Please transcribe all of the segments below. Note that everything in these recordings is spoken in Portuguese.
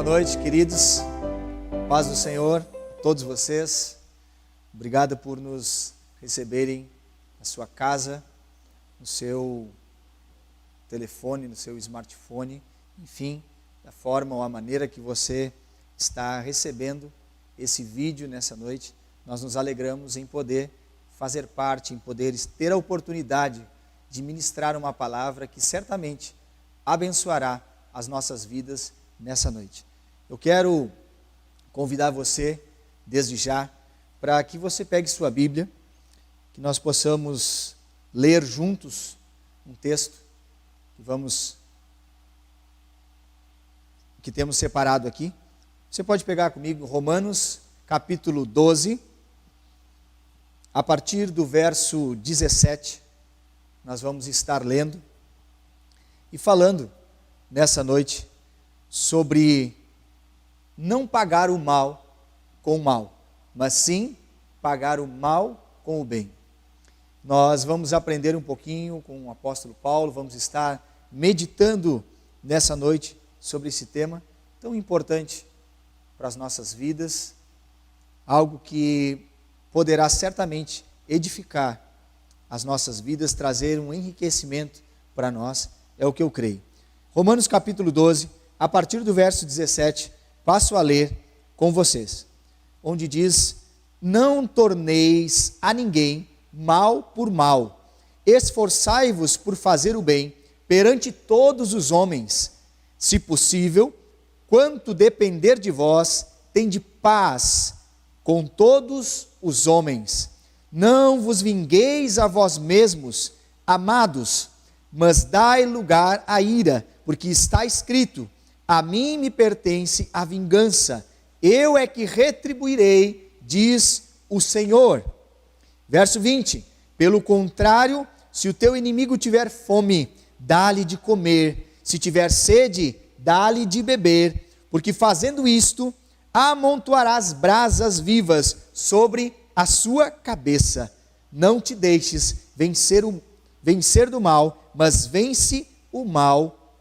noite, queridos. Paz do Senhor a todos vocês. Obrigado por nos receberem na sua casa, no seu telefone, no seu smartphone, enfim, da forma ou a maneira que você está recebendo esse vídeo nessa noite. Nós nos alegramos em poder fazer parte, em poder ter a oportunidade de ministrar uma palavra que certamente abençoará as nossas vidas nessa noite. Eu quero convidar você, desde já, para que você pegue sua Bíblia, que nós possamos ler juntos um texto que temos separado aqui. Você pode pegar comigo Romanos, capítulo 12, a partir do verso 17, nós vamos estar lendo e falando nessa noite sobre não pagar o mal com o mal, mas sim pagar o mal com o bem. Nós vamos aprender um pouquinho com o apóstolo Paulo, vamos estar meditando nessa noite sobre esse tema tão importante para as nossas vidas, algo que poderá certamente edificar as nossas vidas, trazer um enriquecimento para nós, é o que eu creio. Romanos capítulo 12, a partir do verso 17, passo a ler com vocês, onde diz: não torneis a ninguém mal por mal, esforçai-vos por fazer o bem perante todos os homens, se possível, quanto depender de vós, tende paz com todos os homens. Não vos vingueis a vós mesmos, amados, mas dai lugar à ira, porque está escrito: a mim me pertence a vingança, eu é que retribuirei, diz o Senhor. Verso 20, pelo contrário, se o teu inimigo tiver fome, dá-lhe de comer, se tiver sede, dá-lhe de beber, porque fazendo isto, amontoarás brasas vivas sobre a sua cabeça. Não te deixes vencer do mal, mas vence o mal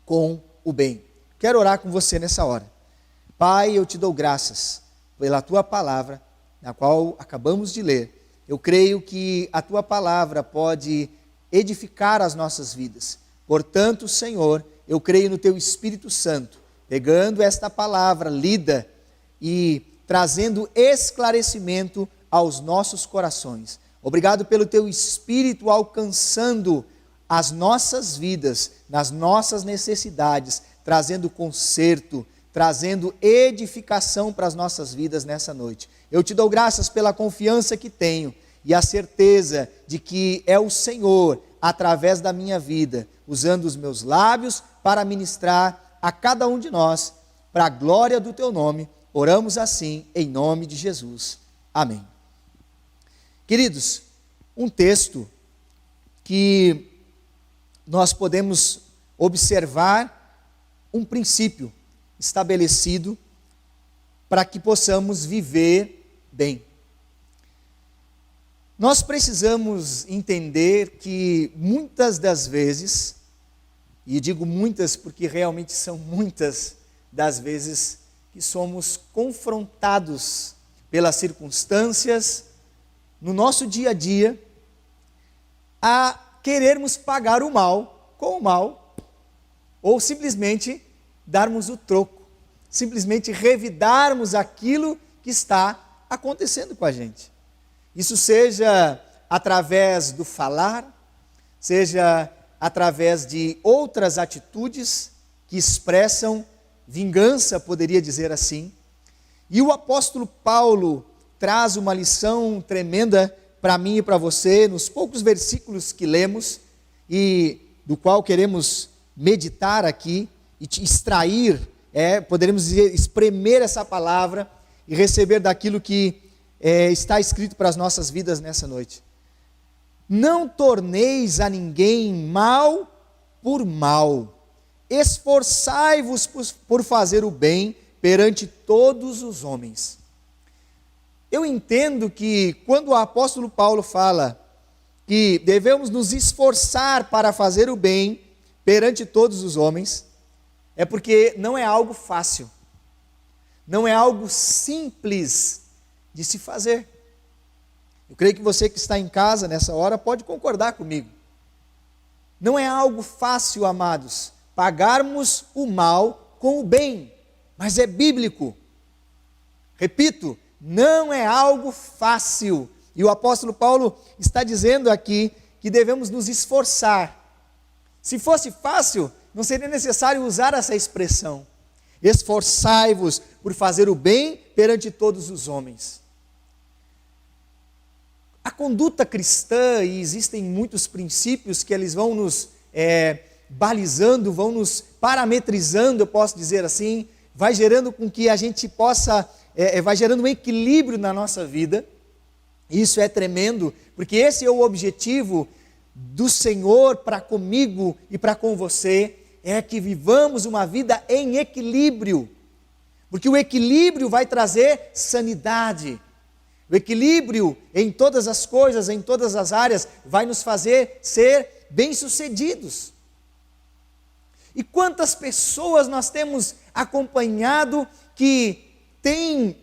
com o bem. Quero orar com você nessa hora. Pai, eu te dou graças pela tua palavra, na qual acabamos de ler. Eu creio que a tua palavra pode edificar as nossas vidas. Portanto, Senhor, eu creio no teu Espírito Santo, pegando esta palavra lida e trazendo esclarecimento aos nossos corações. Obrigado pelo teu Espírito alcançando as nossas vidas, nas nossas necessidades, trazendo conserto, trazendo edificação para as nossas vidas nessa noite. Eu te dou graças pela confiança que tenho e a certeza de que é o Senhor, através da minha vida, usando os meus lábios para ministrar a cada um de nós, para a glória do teu nome. Oramos assim, em nome de Jesus. Amém. Queridos, um texto que nós podemos observar um princípio estabelecido para que possamos viver bem. Nós precisamos entender que muitas das vezes, e digo muitas porque realmente são muitas das vezes, que somos confrontados pelas circunstâncias no nosso dia a dia, a querermos pagar o mal com o mal, ou simplesmente darmos o troco, simplesmente revidarmos aquilo que está acontecendo com a gente. Isso seja através do falar, seja através de outras atitudes que expressam vingança, poderia dizer assim. E o apóstolo Paulo traz uma lição tremenda para mim e para você, nos poucos versículos que lemos, e do qual queremos meditar aqui, e te extrair, poderemos dizer, espremer essa palavra, e receber daquilo que está escrito para as nossas vidas nessa noite. Não torneis a ninguém mal por mal, esforçai-vos por fazer o bem perante todos os homens. Eu entendo que quando o apóstolo Paulo fala que devemos nos esforçar para fazer o bem perante todos os homens, é porque não é algo fácil. não é algo simples de se fazer. Eu creio que você que está em casa nessa hora pode concordar comigo. Não é algo fácil, amados, pagarmos o mal com o bem, mas é bíblico. Repito, não é algo fácil. E o apóstolo Paulo está dizendo aqui que devemos nos esforçar. Se fosse fácil, não seria necessário usar essa expressão. Esforçai-vos por fazer o bem perante todos os homens. A conduta cristã, e existem muitos princípios que eles vão nos balizando, vão nos parametrizando, eu posso dizer assim, vai gerando com que a gente possa, vai gerando um equilíbrio na nossa vida. Isso é tremendo, porque esse é o objetivo do Senhor para comigo e para com você, é que vivamos uma vida em equilíbrio, porque o equilíbrio vai trazer sanidade. O equilíbrio em todas as coisas, em todas as áreas, vai nos fazer ser bem-sucedidos. E quantas pessoas nós temos acompanhado que têm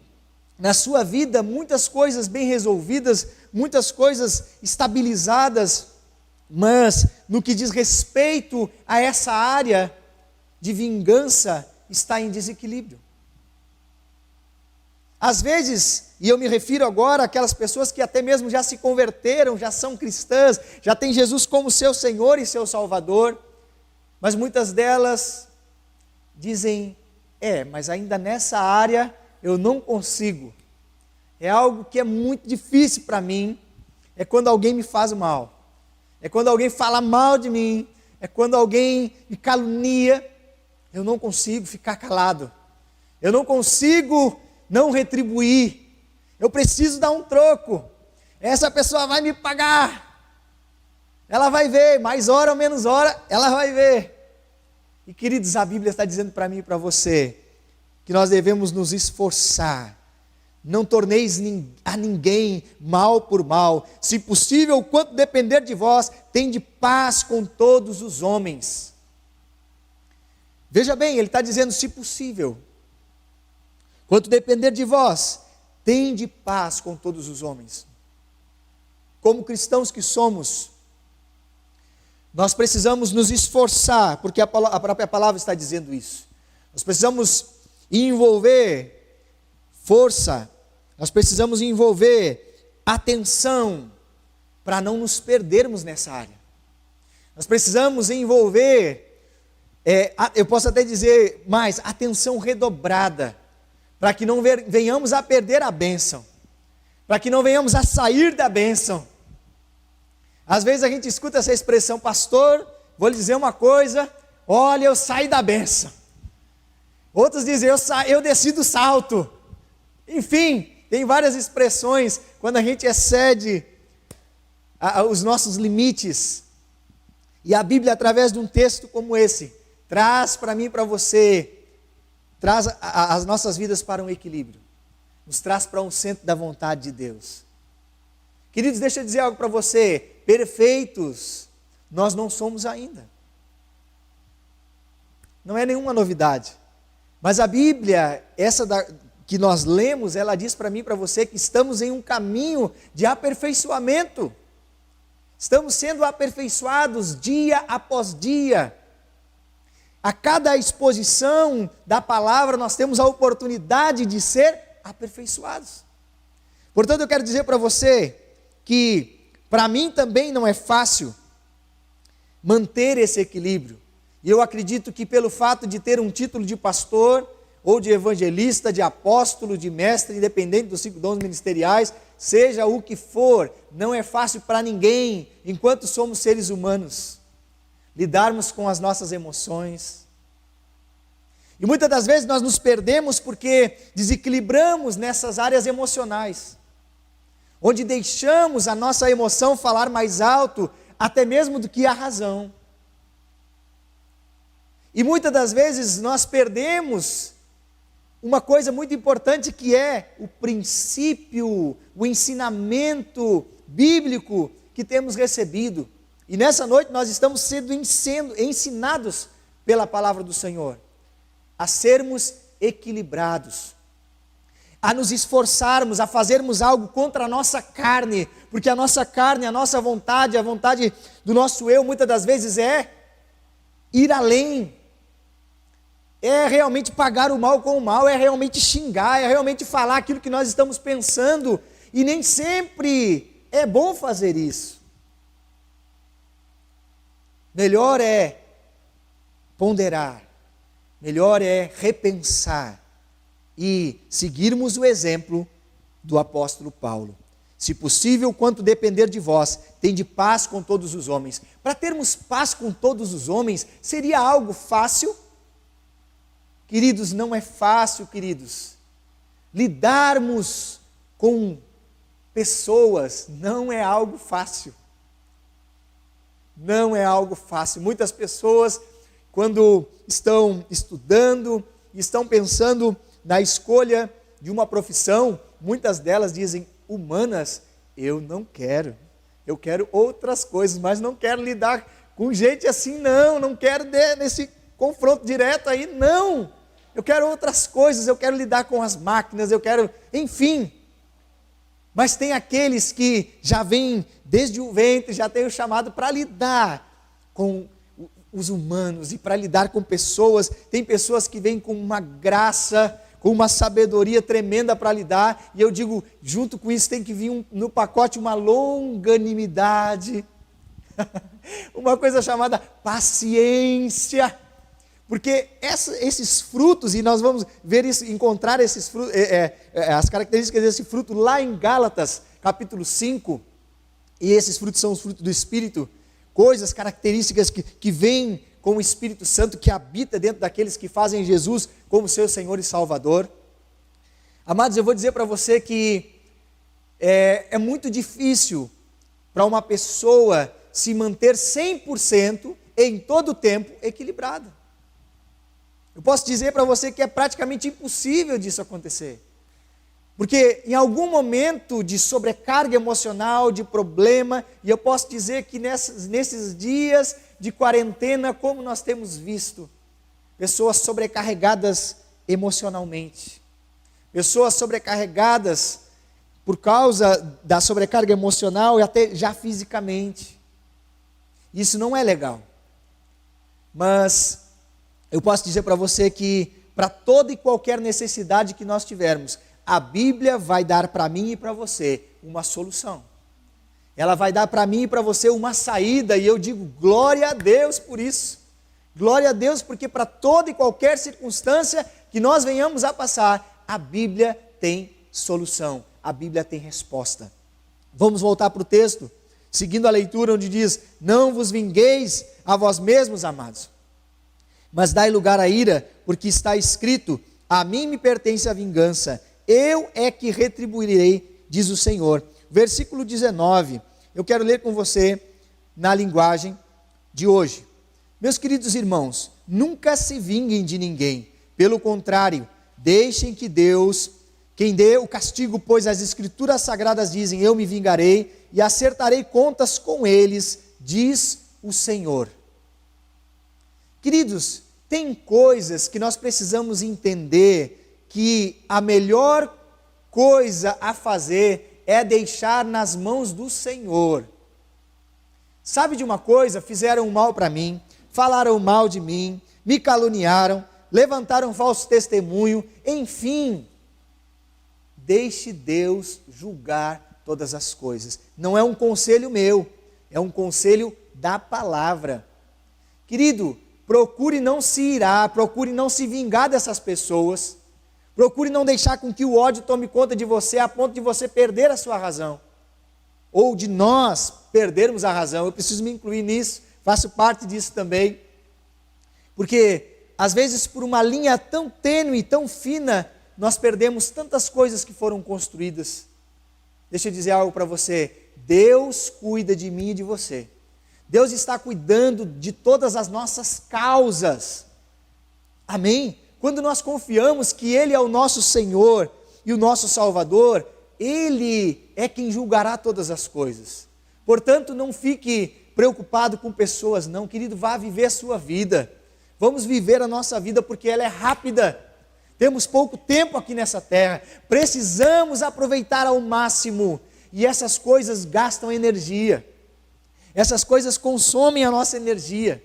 na sua vida muitas coisas bem resolvidas, muitas coisas estabilizadas, mas no que diz respeito a essa área de vingança, está em desequilíbrio. Às vezes, e eu me refiro agora àquelas pessoas que até mesmo já se converteram, já são cristãs, já têm Jesus como seu Senhor e seu Salvador, mas muitas delas dizem, mas ainda nessa área eu não consigo. É algo que é muito difícil para mim, é quando alguém me faz mal, é quando alguém fala mal de mim, é quando alguém me calunia, eu não consigo ficar calado, eu não consigo não retribuir, eu preciso dar um troco, essa pessoa vai me pagar, ela vai ver, mais hora ou menos hora, ela vai ver. E queridos, a Bíblia está dizendo para mim e para você, que nós devemos nos esforçar, não torneis a ninguém mal por mal, se possível, quanto depender de vós, tende paz com todos os homens. Veja bem, ele está dizendo se possível, quanto depender de vós, tende paz com todos os homens. Como cristãos que somos, nós precisamos nos esforçar, porque a própria palavra está dizendo isso. Nós precisamos envolver força, nós precisamos envolver atenção, para não nos perdermos nessa área. Nós precisamos envolver, eu posso até dizer mais, atenção redobrada, para que não venhamos a perder a bênção, para que não venhamos a sair da bênção. Às vezes a gente escuta essa expressão, pastor, vou lhe dizer uma coisa, olha, eu saí da bênção. Outros dizem, eu desci do salto. Enfim, tem várias expressões, quando a gente excede os nossos limites. E a Bíblia, através de um texto como esse, traz para mim e para você, traz as nossas vidas para um equilíbrio, nos traz para um centro da vontade de Deus. Queridos, deixa eu dizer algo para você, perfeitos nós não somos ainda, não é nenhuma novidade, mas a Bíblia, que nós lemos, ela diz para mim e para você que estamos em um caminho de aperfeiçoamento, estamos sendo aperfeiçoados dia após dia. A cada exposição da palavra nós temos a oportunidade de ser aperfeiçoados. Portanto, eu quero dizer para você que para mim também não é fácil manter esse equilíbrio. E eu acredito que pelo fato de ter um título de pastor, ou de evangelista, de apóstolo, de mestre, independente dos 5 dons ministeriais, seja o que for, não é fácil para ninguém, enquanto somos seres humanos, lidarmos com as nossas emoções. E muitas das vezes nós nos perdemos porque desequilibramos nessas áreas emocionais, onde deixamos a nossa emoção falar mais alto, até mesmo do que a razão. E muitas das vezes nós perdemos uma coisa muito importante, que é o princípio, o ensinamento bíblico que temos recebido. E nessa noite nós estamos sendo ensinados pela palavra do Senhor a sermos equilibrados. a nos esforçarmos, a fazermos algo contra a nossa carne, porque a nossa carne, a nossa vontade, a vontade do nosso eu, muitas das vezes é ir além, é realmente pagar o mal com o mal, é realmente xingar, é realmente falar aquilo que nós estamos pensando, e nem sempre é bom fazer isso. Melhor é ponderar, melhor é repensar e seguirmos o exemplo do apóstolo Paulo. Se possível, quanto depender de vós, tende paz com todos os homens. Para termos paz com todos os homens, seria algo fácil? Queridos, não é fácil, queridos. Lidarmos com pessoas não é algo fácil. Não é algo fácil. Muitas pessoas, quando estão estudando, estão pensando na escolha de uma profissão, muitas delas dizem: humanas, eu não quero. Eu quero outras coisas, mas não quero lidar com gente assim, não quero nesse confronto direto aí, não. Eu quero outras coisas, eu quero lidar com as máquinas, eu quero, enfim. Mas tem aqueles que já vêm desde o ventre, já têm o chamado para lidar com os humanos e para lidar com pessoas. Tem pessoas que vêm com uma graça, com uma sabedoria tremenda para lidar, e eu digo, junto com isso tem que vir no pacote uma longanimidade, uma coisa chamada paciência, porque esses frutos, e nós vamos ver isso, encontrar esses frutos, as características desse fruto lá em Gálatas, capítulo 5, e esses frutos são os frutos do Espírito, coisas, características que vêm com o Espírito Santo que habita dentro daqueles que fazem Jesus como seu Senhor e Salvador. Amados, eu vou dizer para você que é muito difícil para uma pessoa se manter 100% em todo o tempo equilibrada. Eu posso dizer para você que é praticamente impossível disso acontecer. Porque em algum momento de sobrecarga emocional, de problema, e eu posso dizer que nesses dias de quarentena, como nós temos visto, pessoas sobrecarregadas emocionalmente, pessoas sobrecarregadas por causa da sobrecarga emocional e até já fisicamente. Isso não é legal. Mas eu posso dizer para você que para toda e qualquer necessidade que nós tivermos, a Bíblia vai dar para mim e para você uma solução. Ela vai dar para mim e para você uma saída, e eu digo glória a Deus por isso. Glória a Deus, porque para toda e qualquer circunstância que nós venhamos a passar, a Bíblia tem solução, a Bíblia tem resposta. Vamos voltar para o texto, seguindo a leitura onde diz: não vos vingueis a vós mesmos, amados, mas dai lugar à ira, porque está escrito: a mim me pertence a vingança, eu é que retribuirei, diz o Senhor. Versículo 19, eu quero ler com você na linguagem de hoje. Meus queridos irmãos, nunca se vinguem de ninguém, pelo contrário, deixem que Deus, quem dê o castigo, pois as Escrituras Sagradas dizem: eu me vingarei e acertarei contas com eles, diz o Senhor. Queridos, tem coisas que nós precisamos entender que a melhor coisa a fazer é deixar nas mãos do Senhor. Sabe de uma coisa? Fizeram mal para mim, falaram mal de mim, me caluniaram, levantaram falso testemunho, enfim. Deixe Deus julgar todas as coisas. Não é um conselho meu, é um conselho da palavra. Querido, procure não se irar, procure não se vingar dessas pessoas, procure não deixar com que o ódio tome conta de você a ponto de você perder a sua razão, ou de nós perdermos a razão. Eu preciso me incluir nisso, faço parte disso também, porque às vezes por uma linha tão tênue, tão fina, nós perdemos tantas coisas que foram construídas. Deixa eu dizer algo para você: Deus cuida de mim e de você. Deus está cuidando de todas as nossas causas. Amém? Quando nós confiamos que Ele é o nosso Senhor e o nosso Salvador, Ele é quem julgará todas as coisas. Portanto, não fique preocupado com pessoas, não, querido, vá viver a sua vida. Vamos viver a nossa vida, porque ela é rápida. temos pouco tempo aqui nessa terra, precisamos aproveitar ao máximo, e essas coisas gastam energia, essas coisas consomem a nossa energia.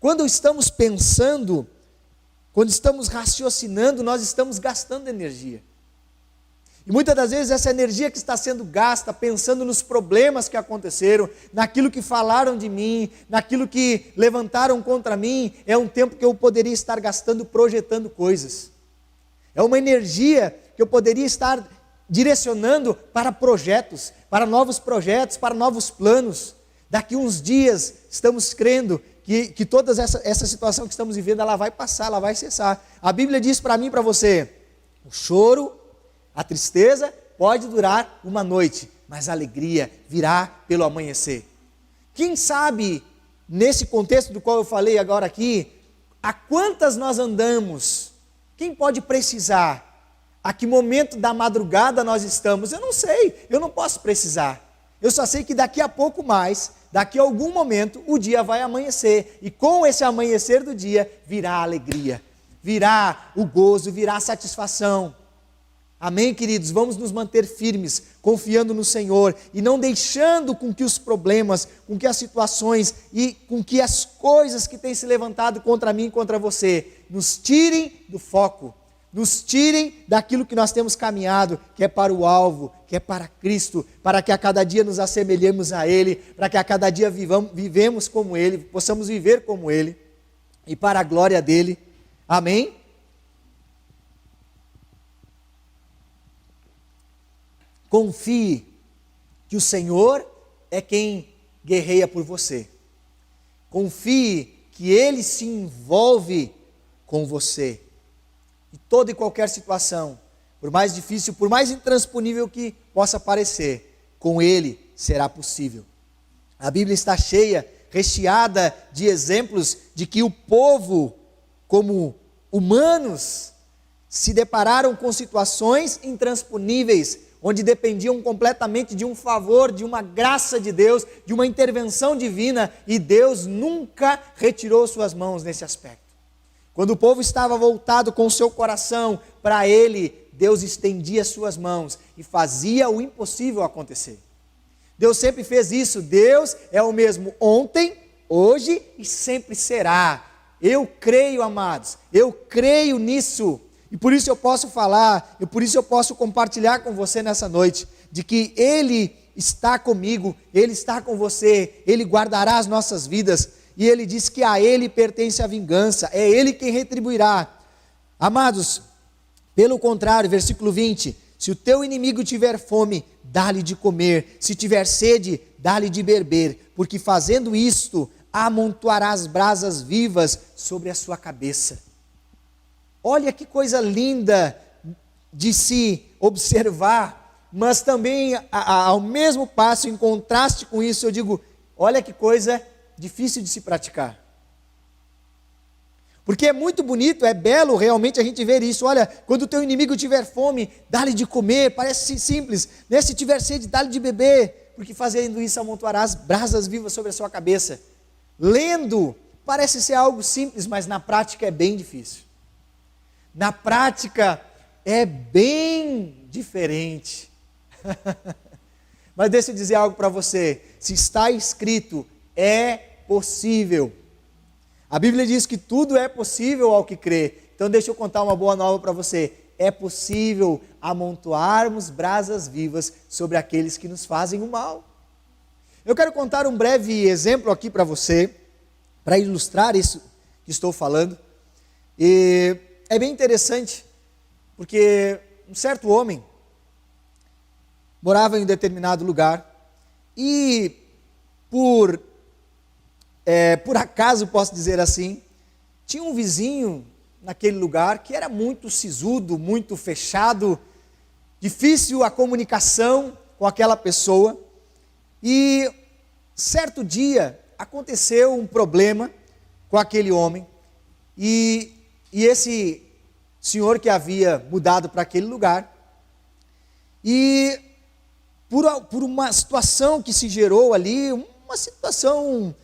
Quando estamos pensando, quando estamos raciocinando, nós estamos gastando energia. E muitas das vezes essa energia que está sendo gasta pensando nos problemas que aconteceram, naquilo que falaram de mim, naquilo que levantaram contra mim, é um tempo que eu poderia estar gastando projetando coisas. É uma energia que eu poderia estar direcionando para projetos, para novos projetos, para novos planos. Daqui uns dias estamos crendo que toda essa situação que estamos vivendo, ela vai passar, ela vai cessar. A Bíblia diz para mim e para você, o choro, a tristeza pode durar uma noite, mas a alegria virá pelo amanhecer. Quem sabe, nesse contexto do qual eu falei agora aqui, a quantas nós andamos? Quem pode precisar? A que momento da madrugada nós estamos? Eu não sei, eu não posso precisar. Eu só sei que daqui a pouco mais, daqui a algum momento, o dia vai amanhecer. E com esse amanhecer do dia, virá a alegria, virá o gozo, virá a satisfação. Amém, queridos? Vamos nos manter firmes, confiando no Senhor e não deixando com que os problemas, com que as situações e com que as coisas que têm se levantado contra mim e contra você, nos tirem do foco, nos tirem daquilo que nós temos caminhado, que é para o alvo, que é para Cristo, para que a cada dia nos assemelhemos a Ele, para que a cada dia vivemos como Ele, possamos viver como Ele e para a glória dEle. Amém? Confie que o Senhor é quem guerreia por você. Confie que Ele se envolve com você. Em toda e qualquer situação, por mais difícil, por mais intransponível que possa parecer, com Ele será possível. A Bíblia está cheia, recheada de exemplos de que o povo, como humanos, se depararam com situações intransponíveis, onde dependiam completamente de um favor, de uma graça de Deus, de uma intervenção divina, e Deus nunca retirou suas mãos nesse aspecto. Quando o povo estava voltado com o seu coração para Ele, Deus estendia suas mãos e fazia o impossível acontecer. Deus sempre fez isso. Deus é o mesmo ontem, hoje e sempre será. Eu creio, amados, eu creio nisso. E por isso eu posso falar, e por isso eu posso compartilhar com você nessa noite, de que Ele está comigo, Ele está com você, Ele guardará as nossas vidas, e Ele diz que a Ele pertence a vingança, é Ele quem retribuirá. Amados, pelo contrário, versículo 20, se o teu inimigo tiver fome, dá-lhe de comer, se tiver sede, dá-lhe de beber, porque fazendo isto, amontoarás brasas vivas sobre a sua cabeça. Olha que coisa linda de se observar, mas também ao mesmo passo, em contraste com isso, eu digo, olha que coisa difícil de se praticar. Porque é muito bonito, é belo realmente a gente ver isso. Olha, quando o teu inimigo tiver fome, dá-lhe de comer, parece simples, né? Se tiver sede, dá-lhe de beber, porque fazendo isso amontoarás brasas vivas sobre a sua cabeça. Lendo, parece ser algo simples, mas na prática é bem difícil. Na prática é bem diferente. Mas deixa eu dizer algo para você, se está escrito, é possível. A Bíblia diz que tudo é possível ao que crê. Então deixa eu contar uma boa nova para você. É possível amontoarmos brasas vivas sobre aqueles que nos fazem o mal. Eu quero contar um breve exemplo aqui para você, para ilustrar isso que estou falando. E é bem interessante, porque um certo homem morava em um determinado lugar e por acaso, posso dizer assim, tinha um vizinho naquele lugar que era muito sisudo, muito fechado, difícil a comunicação com aquela pessoa. E certo dia aconteceu um problema com aquele homem e esse senhor que havia mudado para aquele lugar, e por uma situação que se gerou ali, uma situação,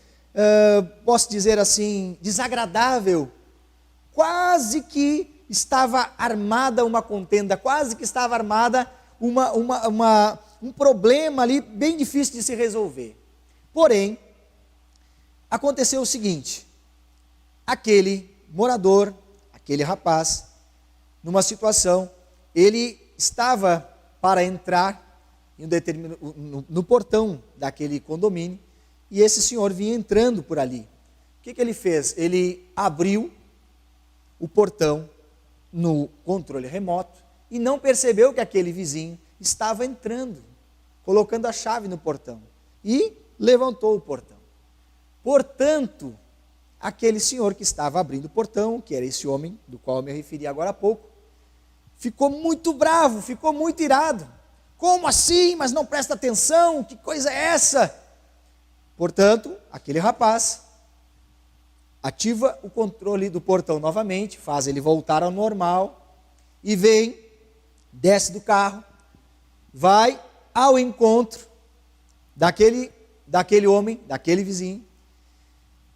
posso dizer assim, desagradável, quase que estava armada uma contenda, quase que estava armada um problema ali bem difícil de se resolver. Porém, aconteceu o seguinte: aquele morador, aquele rapaz, numa situação, ele estava para entrar no portão daquele condomínio, e esse senhor vinha entrando por ali. O que ele fez? Ele abriu o portão no controle remoto e não percebeu que aquele vizinho estava entrando, colocando a chave no portão, e levantou o portão. Portanto, aquele senhor que estava abrindo o portão, que era esse homem do qual eu me referi agora há pouco, ficou muito bravo, ficou muito irado. Como assim? Mas não presta atenção? Que coisa é essa? Portanto, aquele rapaz ativa o controle do portão novamente, faz ele voltar ao normal, e vem, desce do carro, vai ao encontro daquele homem, daquele vizinho,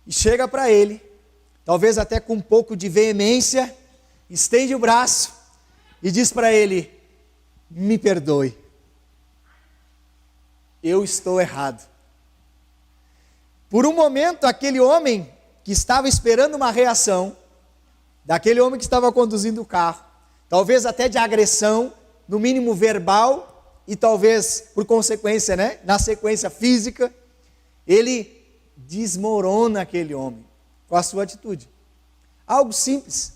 e chega para ele, talvez até com um pouco de veemência, estende o braço e diz para ele: me perdoe, eu estou errado. Por um momento, aquele homem que estava esperando uma reação, daquele homem que estava conduzindo o carro, talvez até de agressão, no mínimo verbal, e talvez por consequência, na sequência física, ele desmorona aquele homem com a sua atitude. Algo simples,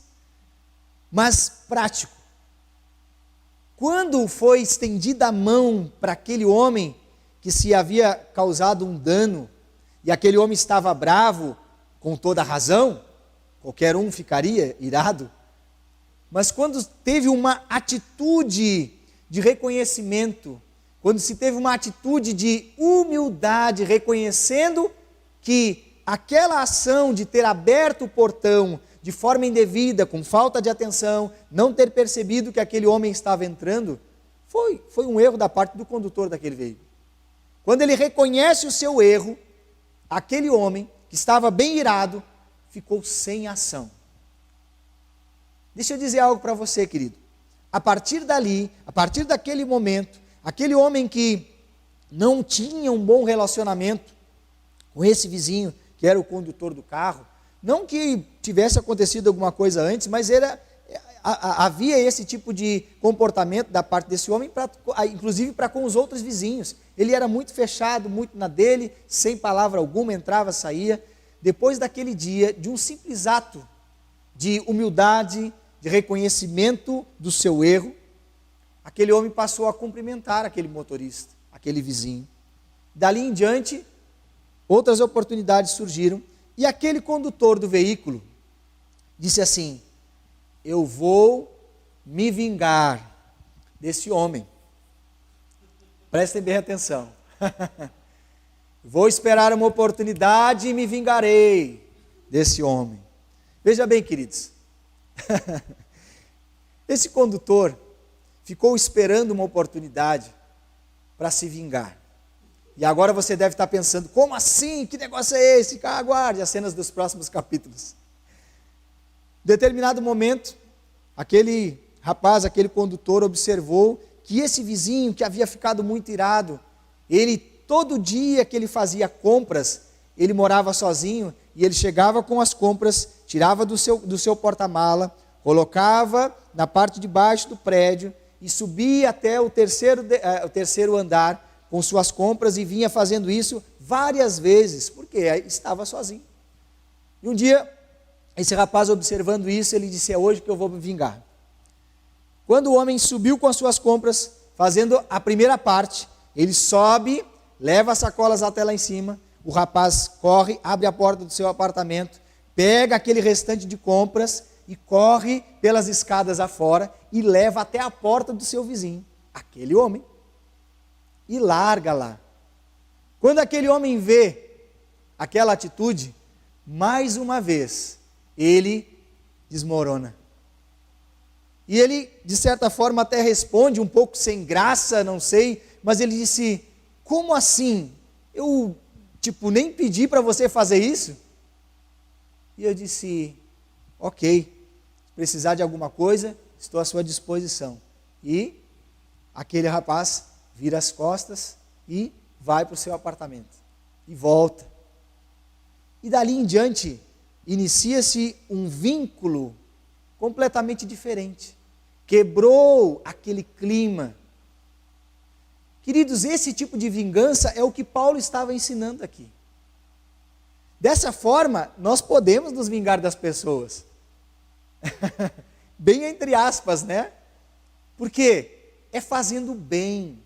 mas prático. Quando foi estendida a mão para aquele homem que se havia causado um dano, e aquele homem estava bravo, com toda a razão, qualquer um ficaria irado, mas quando teve uma atitude de reconhecimento, quando se teve uma atitude de humildade, reconhecendo que aquela ação de ter aberto o portão de forma indevida, com falta de atenção, não ter percebido que aquele homem estava entrando, foi um erro da parte do condutor daquele veículo. Quando ele reconhece o seu erro, aquele homem, que estava bem irado, ficou sem ação. Deixa eu dizer algo para você, querido. A partir dali, a partir daquele momento, aquele homem que não tinha um bom relacionamento com esse vizinho, que era o condutor do carro, não que tivesse acontecido alguma coisa antes, mas havia esse tipo de comportamento da parte desse homem, inclusive para com os outros vizinhos. Ele era muito fechado, muito na dele, sem palavra alguma, entrava, saía. Depois daquele dia, de um simples ato de humildade, de reconhecimento do seu erro, aquele homem passou a cumprimentar aquele motorista, aquele vizinho. Dali em diante, outras oportunidades surgiram, e aquele condutor do veículo disse assim: eu vou me vingar desse homem. Prestem bem atenção. Vou esperar uma oportunidade e me vingarei desse homem. Veja bem, queridos. Esse condutor ficou esperando uma oportunidade para se vingar. E agora você deve estar pensando: como assim? Que negócio é esse? Aguarde as cenas dos próximos capítulos. Em determinado momento, aquele rapaz, aquele condutor observou que esse vizinho que havia ficado muito irado, ele, todo dia que ele fazia compras, ele morava sozinho, e ele chegava com as compras, tirava do seu porta-mala, colocava na parte de baixo do prédio, e subia até o terceiro andar com suas compras, e vinha fazendo isso várias vezes, porque estava sozinho. E um dia, esse rapaz observando isso, ele disse: é hoje que eu vou me vingar. Quando o homem subiu com as suas compras, fazendo a primeira parte, ele sobe, leva as sacolas até lá em cima, o rapaz corre, abre a porta do seu apartamento, pega aquele restante de compras e corre pelas escadas afora e leva até a porta do seu vizinho, aquele homem, e larga lá. Quando aquele homem vê aquela atitude, mais uma vez, ele desmorona. E ele, de certa forma, até responde um pouco sem graça, não sei, mas ele disse: como assim? Eu, nem pedi para você fazer isso? E eu disse: ok, precisar de alguma coisa, estou à sua disposição. E aquele rapaz vira as costas e vai para o seu apartamento. E volta. E dali em diante, inicia-se um vínculo completamente diferente. Quebrou aquele clima. Queridos, esse tipo de vingança é o que Paulo estava ensinando aqui. Dessa forma, nós podemos nos vingar das pessoas. Bem entre aspas, né? Porque é fazendo bem.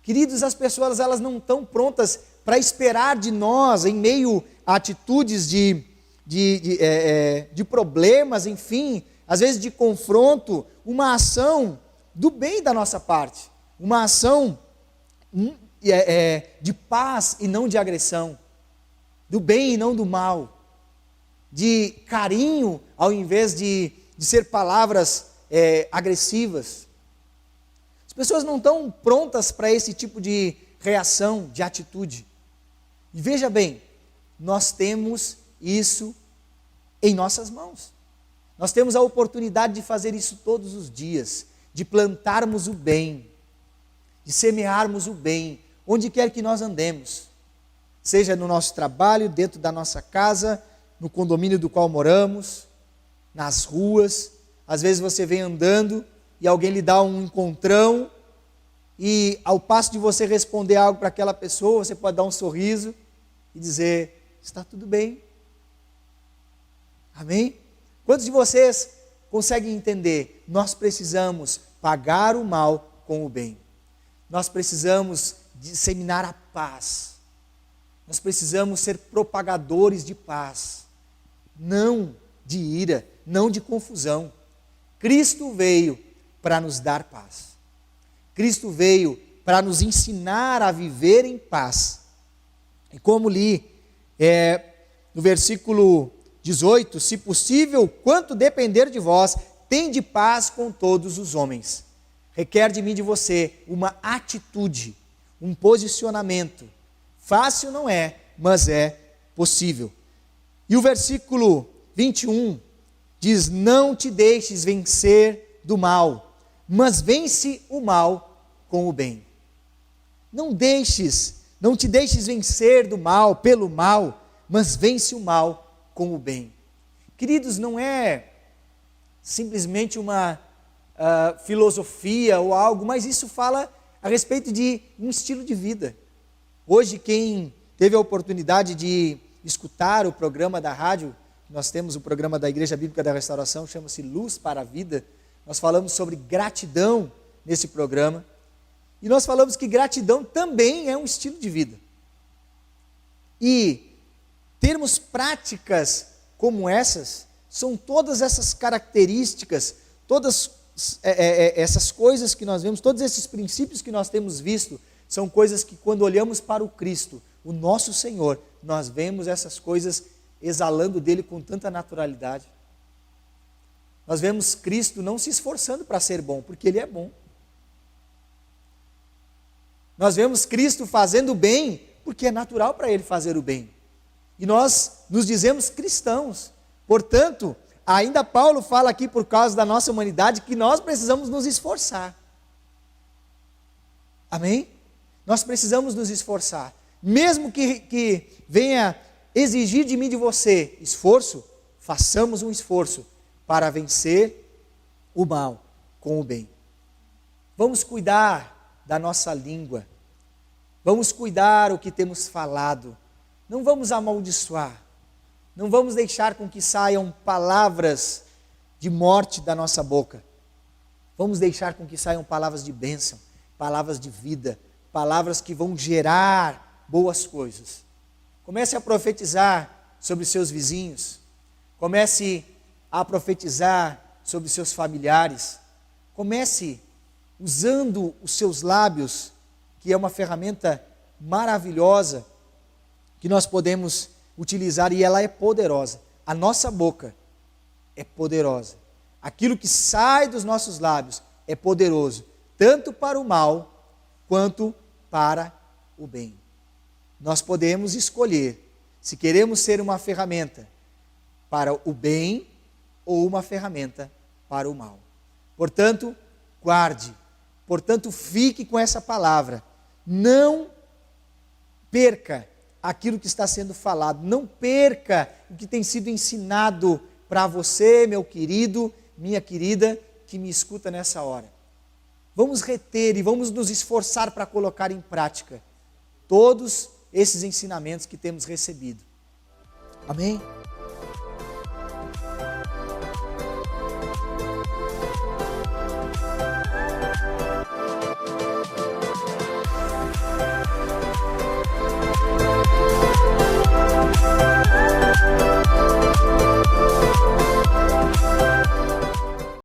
Queridos, as pessoas elas não estão prontas para esperar de nós, em meio a atitudes de problemas, enfim, às vezes de confronto, uma ação do bem da nossa parte, uma ação de paz e não de agressão, do bem e não do mal, de carinho ao invés de ser palavras agressivas. As pessoas não estão prontas para esse tipo de reação, de atitude. E veja bem, nós temos isso em nossas mãos. Nós temos a oportunidade de fazer isso todos os dias, de plantarmos o bem, de semearmos o bem, onde quer que nós andemos, seja no nosso trabalho, dentro da nossa casa, no condomínio do qual moramos, nas ruas. Às vezes você vem andando e alguém lhe dá um encontrão, e ao passo de você responder algo para aquela pessoa, você pode dar um sorriso e dizer: está tudo bem. Amém? Quantos de vocês conseguem entender? Nós precisamos pagar o mal com o bem. Nós precisamos disseminar a paz. Nós precisamos ser propagadores de paz, não de ira, não de confusão. Cristo veio para nos dar paz. Cristo veio para nos ensinar a viver em paz. E como li no versículo 18, se possível, quanto depender de vós, tende paz com todos os homens. Requer de mim e de você uma atitude, um posicionamento. Fácil não é, mas é possível. E o versículo 21 diz: não te deixes vencer do mal, mas vence o mal com o bem. Não te deixes vencer do mal, pelo mal, mas vence o mal com o bem. Queridos, não é simplesmente uma filosofia ou algo, mas isso fala a respeito de um estilo de vida. Hoje, quem teve a oportunidade de escutar o programa da rádio, nós temos o programa da Igreja Bíblica da Restauração, chama-se Luz para a Vida. Nós falamos sobre gratidão nesse programa, e nós falamos que gratidão também é um estilo de vida. E termos práticas como essas, são todas essas características, todas essas coisas que nós vemos, todos esses princípios que nós temos visto, são coisas que quando olhamos para o Cristo, o nosso Senhor, nós vemos essas coisas exalando dele com tanta naturalidade. Nós vemos Cristo não se esforçando para ser bom, porque ele é bom. Nós vemos Cristo fazendo o bem, porque é natural para ele fazer o bem. E nós nos dizemos cristãos. Portanto, ainda Paulo fala aqui, por causa da nossa humanidade, que nós precisamos nos esforçar. Amém? Nós precisamos nos esforçar. Mesmo que venha exigir de mim e de você esforço, façamos um esforço para vencer o mal com o bem. Vamos cuidar da nossa língua. Vamos cuidar o que temos falado. Não vamos amaldiçoar. Não vamos deixar com que saiam palavras de morte da nossa boca. Vamos deixar com que saiam palavras de bênção, palavras de vida, palavras que vão gerar boas coisas. Comece a profetizar sobre seus vizinhos. Comece a profetizar sobre seus familiares. Comece usando os seus lábios, que é uma ferramenta maravilhosa que nós podemos utilizar, e ela é poderosa. A nossa boca é poderosa. Aquilo que sai dos nossos lábios é poderoso, tanto para o mal quanto para o bem. Nós podemos escolher se queremos ser uma ferramenta para o bem ou uma ferramenta para o mal. Portanto, guarde. Portanto, fique com essa palavra. Não perca aquilo que está sendo falado. Não perca o que tem sido ensinado para você, meu querido, minha querida, que me escuta nessa hora. Vamos reter e vamos nos esforçar para colocar em prática todos esses ensinamentos que temos recebido. Amém?